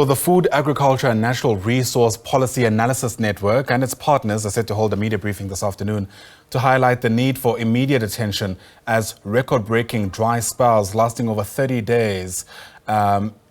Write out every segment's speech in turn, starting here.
The Food, Agriculture and Natural Resource Policy Analysis Network and its partners are set to hold a media briefing this afternoon to highlight the need for immediate attention as record-breaking dry spells lasting over 30 days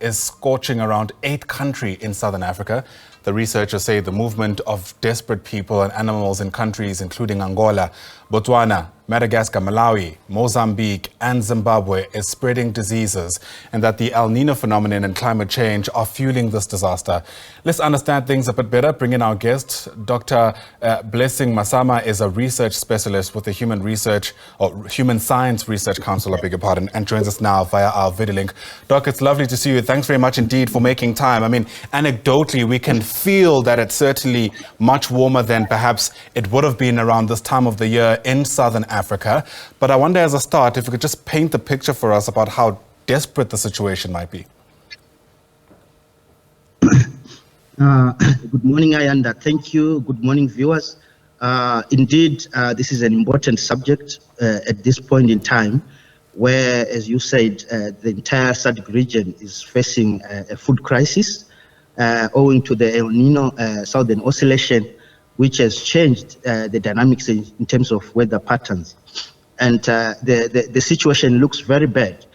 is scorching around 8 countries in southern Africa. The researchers say the movement of desperate people and animals in countries including Angola, Botswana, Madagascar, Malawi, Mozambique and Zimbabwe is spreading diseases, and that the El Nino phenomenon and climate change are fueling this disaster. Let's understand things a bit better. Bring in our guest. Dr. Blessing Masamha is a research specialist with the Human Science Research Council, and joins us now via our video link. Doc, it's lovely to see you. Thanks very much indeed for making time. I mean, anecdotally, we can feel that it's certainly much warmer than perhaps it would have been around this time of the year in southern Africa. But I wonder, as a start, if you could just paint the picture for us about how desperate the situation might be. Good morning, Ayanda. Thank you. Good morning, viewers. Indeed, this is an important subject at this point in time, where, as you said, the entire SADC region is facing a food crisis owing to the El Nino Southern Oscillation, which has changed the dynamics in terms of weather patterns. And the situation looks very bad,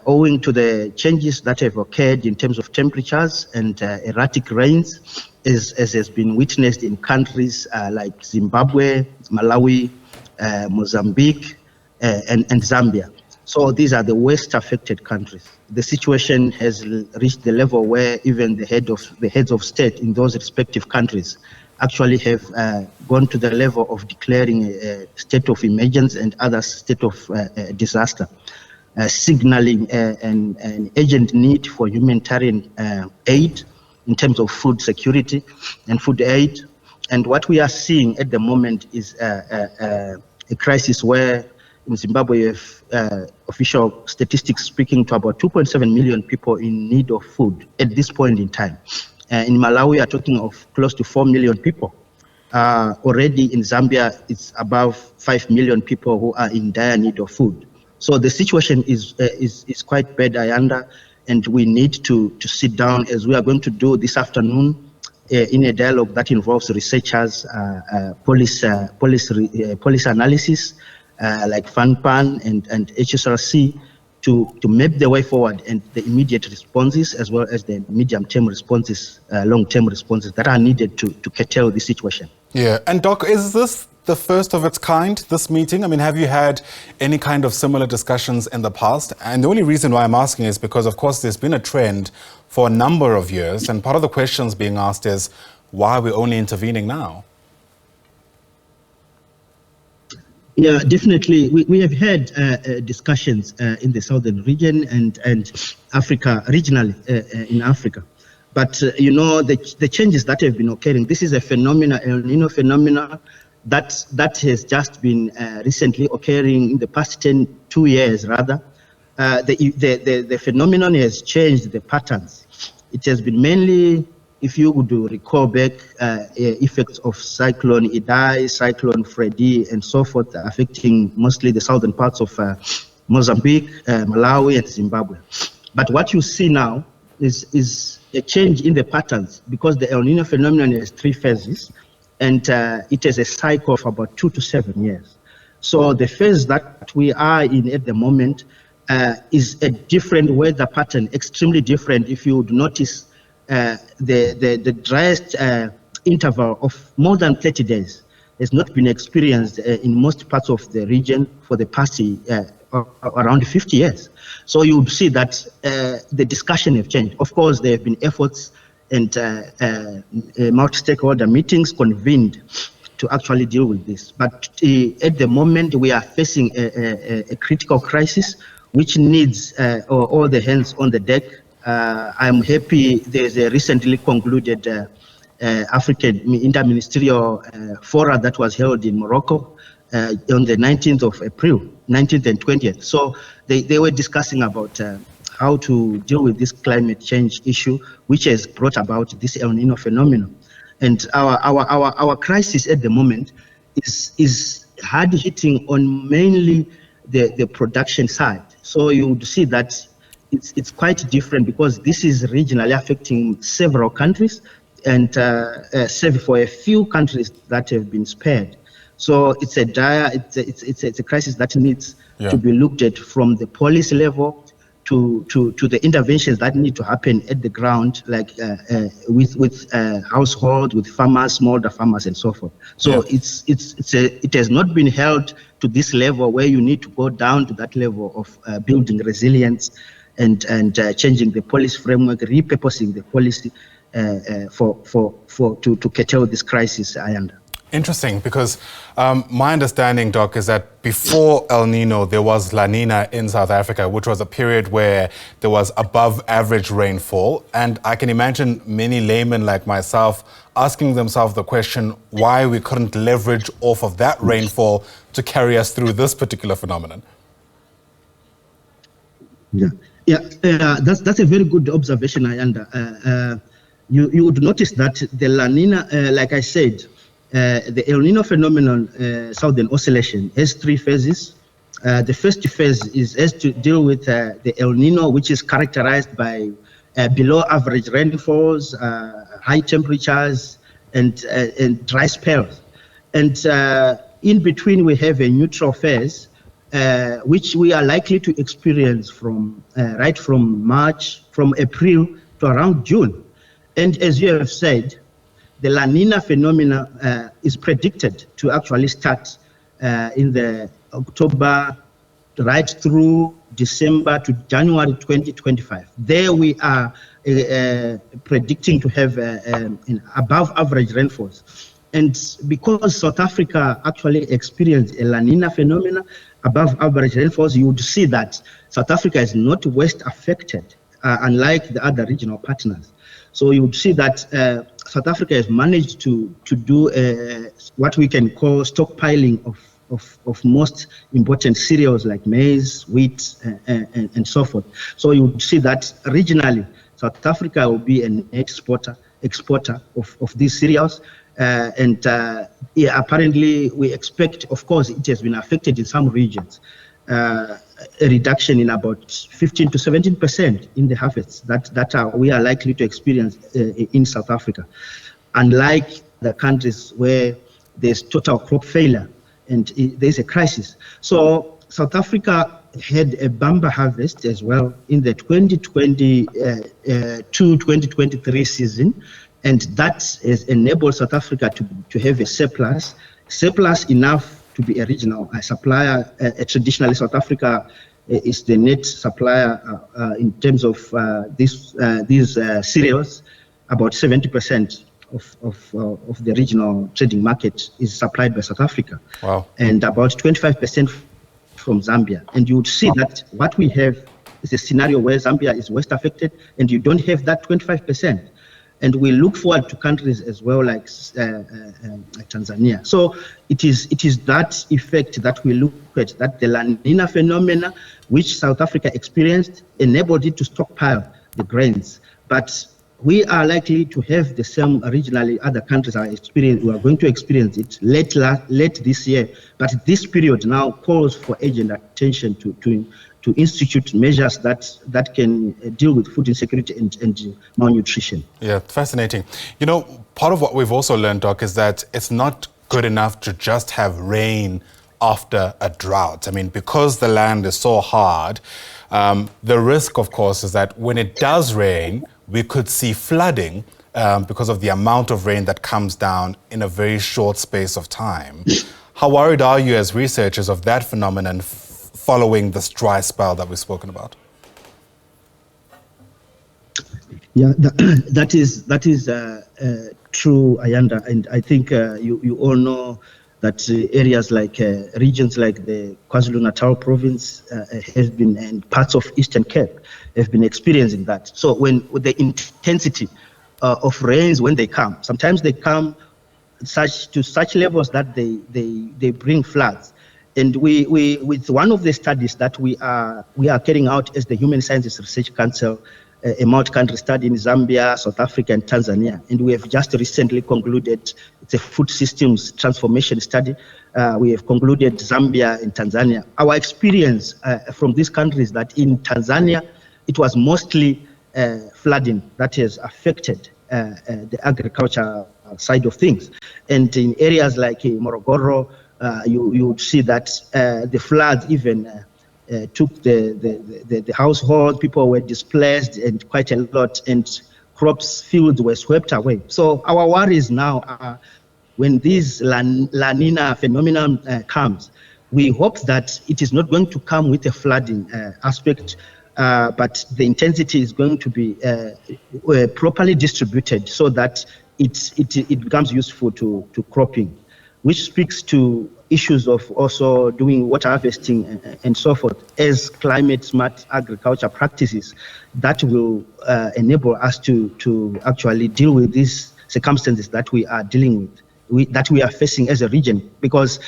owing to the changes that have occurred in terms of temperatures and erratic rains, as has been witnessed in countries like Zimbabwe, Malawi, Mozambique, and Zambia. So these are the worst affected countries. The situation has reached the level where even the heads of state in those respective countries actually have gone to the level of declaring a state of emergency and other state of disaster, signaling an urgent need for humanitarian aid in terms of food security and food aid. And what we are seeing at the moment is a crisis where in Zimbabwe, you have official statistics speaking to about 2.7 million people in need of food at this point in time. In Malawi, we are talking of close to 4 million people. Already in Zambia, it's above 5 million people who are in dire need of food. So the situation is quite bad, Ayanda, and we need to sit down, as we are going to do this afternoon, in a dialogue that involves researchers, policy analysis, like FANPAN and HSRC, to map the way forward and the immediate responses, as well as the medium-term responses, long-term responses that are needed to curtail the situation. Yeah, and Doc, is this the first of its kind, this meeting? I mean, have you had any kind of similar discussions in the past? And the only reason why I'm asking is because, of course, there's been a trend for a number of years, and part of the questions being asked is, why are we only intervening now? Yeah, definitely. We have had discussions in the southern region and Africa, regionally in Africa. But, you know, the changes that have been occurring, this is a phenomenon, El Nino phenomena, that has just been recently occurring in the past 2 years, rather. The phenomenon has changed the patterns. It has been mainly, if you would recall back, effects of Cyclone Idai, Cyclone Freddy, and so forth, affecting mostly the southern parts of Mozambique, Malawi, and Zimbabwe. But what you see now is a change in the patterns, because the El Nino phenomenon has 3 phases, and it has a cycle of about 2 to 7 years. So the phase that we are in at the moment is a different weather pattern, extremely different. If you would notice, the driest interval of more than 30 days has not been experienced in most parts of the region for the past around 50 years. So you would see that the discussion have changed. Of course, there have been efforts and multi-stakeholder meetings convened to actually deal with this. But at the moment, we are facing a critical crisis which needs all the hands on the deck. I'm happy there's a recently concluded African interministerial forum that was held in Morocco on the 19th of April, 19th and 20th. So they were discussing about how to deal with this climate change issue, which has brought about this El Nino phenomenon. And our crisis at the moment is hard hitting on mainly the production side. So you would see that it's quite different because this is regionally affecting several countries, and save for a few countries that have been spared. So it's a it's a crisis that needs to be looked at from the policy level to the interventions that need to happen at the ground, like with household, with farmers, smallholder farmers, and so forth. So it has not been held to this level where you need to go down to that level of building resilience and changing the policy framework, repurposing the policy to curtail this crisis. Interesting, because my understanding, Doc, is that before El Nino, there was La Nina in South Africa, which was a period where there was above average rainfall. And I can imagine many laymen like myself asking themselves the question why we couldn't leverage off of that rainfall to carry us through this particular phenomenon. That's a very good observation, Ayanda. You would notice that the La Nina, like I said, the El Nino phenomenon, Southern Oscillation, has three phases. The first phase has to deal with the El Nino, which is characterized by below average rainfalls, high temperatures, and dry spells. And in between, we have a neutral phase, which we are likely to experience from right from March, from April to around June. And as you have said, the La Nina phenomena is predicted to actually start in the October right through December to January 2025. There we are predicting to have above average rainfalls. And because South Africa actually experienced a La Nina phenomena, above average rainfalls, you would see that South Africa is not worst affected, unlike the other regional partners. So you would see that South Africa has managed to do what we can call stockpiling of most important cereals like maize, wheat, and so forth. So you would see that regionally, South Africa will be an exporter of these cereals. Apparently we expect, of course, it has been affected in some regions, a reduction in about 15 to 17% in the harvests that we are likely to experience in South Africa. Unlike the countries where there's total crop failure and there's a crisis. So South Africa had a bumper harvest as well in the 2022-2023 season, and that has enabled South Africa to have a surplus enough to be a regional supplier. Traditionally, South Africa is the net supplier in terms of these cereals. About 70% of the regional trading market is supplied by South Africa. Wow. And about 25% from Zambia. And you would see that what we have is a scenario where Zambia is worst affected, and you don't have that 25%. And we look forward to countries as well like Tanzania. So it is that effect that we look at, that the La Nina phenomena, which South Africa experienced, enabled it to stockpile the grains. But we are likely to have the same regionally. Other countries are going to experience it late this year. But this period now calls for urgent attention to institute measures that can deal with food insecurity and malnutrition. Yeah, fascinating. You know, part of what we've also learned, Doc, is that it's not good enough to just have rain after a drought. I mean, because the land is so hard, the risk, of course, is that when it does rain, we could see flooding because of the amount of rain that comes down in a very short space of time. How worried are you as researchers of that phenomenon following this dry spell that we've spoken about? Yeah, that is true, Ayanda, and I think you all know that areas like regions like the KwaZulu-Natal province have been, and parts of Eastern Cape have been experiencing that. So when the intensity of rains, when they come, sometimes they come to such levels that they bring floods. And we with one of the studies that we are carrying out as the Human Sciences Research Council, a multi-country study in Zambia, South Africa, and Tanzania. And we have just recently concluded, it's a food systems transformation study. We have concluded Zambia and Tanzania. Our experience from these countries that in Tanzania, it was mostly flooding that has affected the agriculture side of things. And in areas like Morogoro, you would see that the floods even took the household, people were displaced and quite a lot, and crops fields were swept away. So our worries now are when this La Nina phenomenon comes, we hope that it is not going to come with a flooding aspect, but the intensity is going to be properly distributed so that it becomes useful to cropping, which speaks to issues of also doing water harvesting and so forth as climate smart agriculture practices that will enable us to actually deal with these circumstances that we are dealing with, that we are facing as a region, because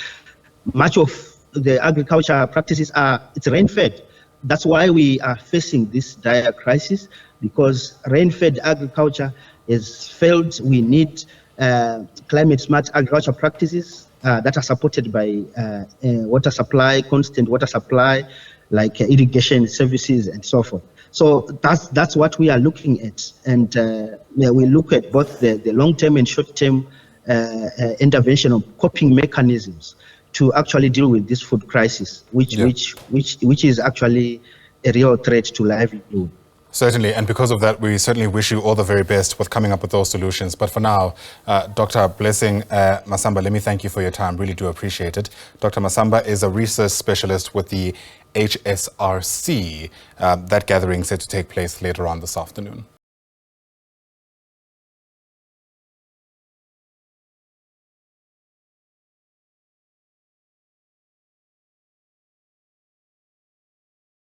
much of the agriculture practices it's rain-fed. That's why we are facing this dire crisis, because rain-fed agriculture has failed. We need climate-smart agriculture practices that are supported by water supply, constant water supply, like irrigation services and so forth. So that's what we are looking at, and we look at both the long-term and short-term intervention of coping mechanisms to actually deal with this food crisis, which is actually a real threat to livelihood. Certainly, and because of that, we certainly wish you all the very best with coming up with those solutions. But for now, Dr. Blessing Masamha, let me thank you for your time. Really do appreciate it. Dr. Masamha is a research specialist with the HSRC. That gathering is set to take place later on this afternoon.